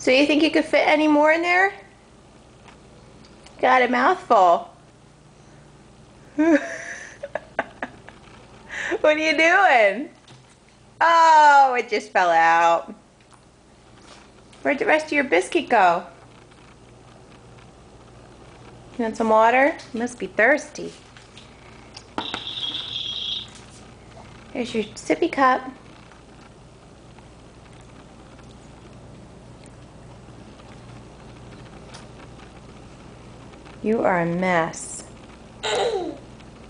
So you think you could fit any more in there? Got a mouthful. What are you doing? Oh, it just fell out. Where'd the rest of your biscuit go? You want some water? You must be thirsty. Here's your sippy cup. You are a mess.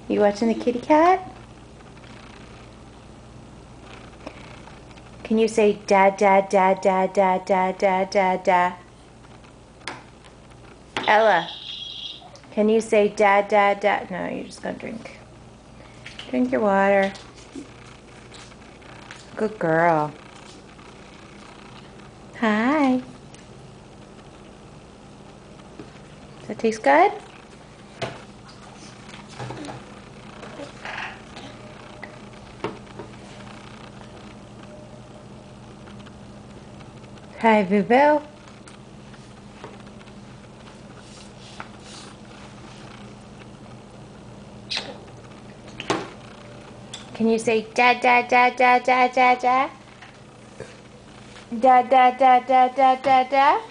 You watching the kitty cat? Can you say dad, dad, dad, dad, dad, dad, dad, dad, dad? Ella, can you say dad, dad, dad? No, you're just gonna drink. Drink your water. Good girl. Hi. Does that taste good? Hi, Boo-Boo. Can you say dad, dad, dad, dad, dad, dad, dad? Dad, dad, dad, dad, dad, dad, dad?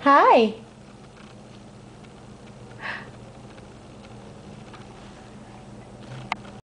Hi.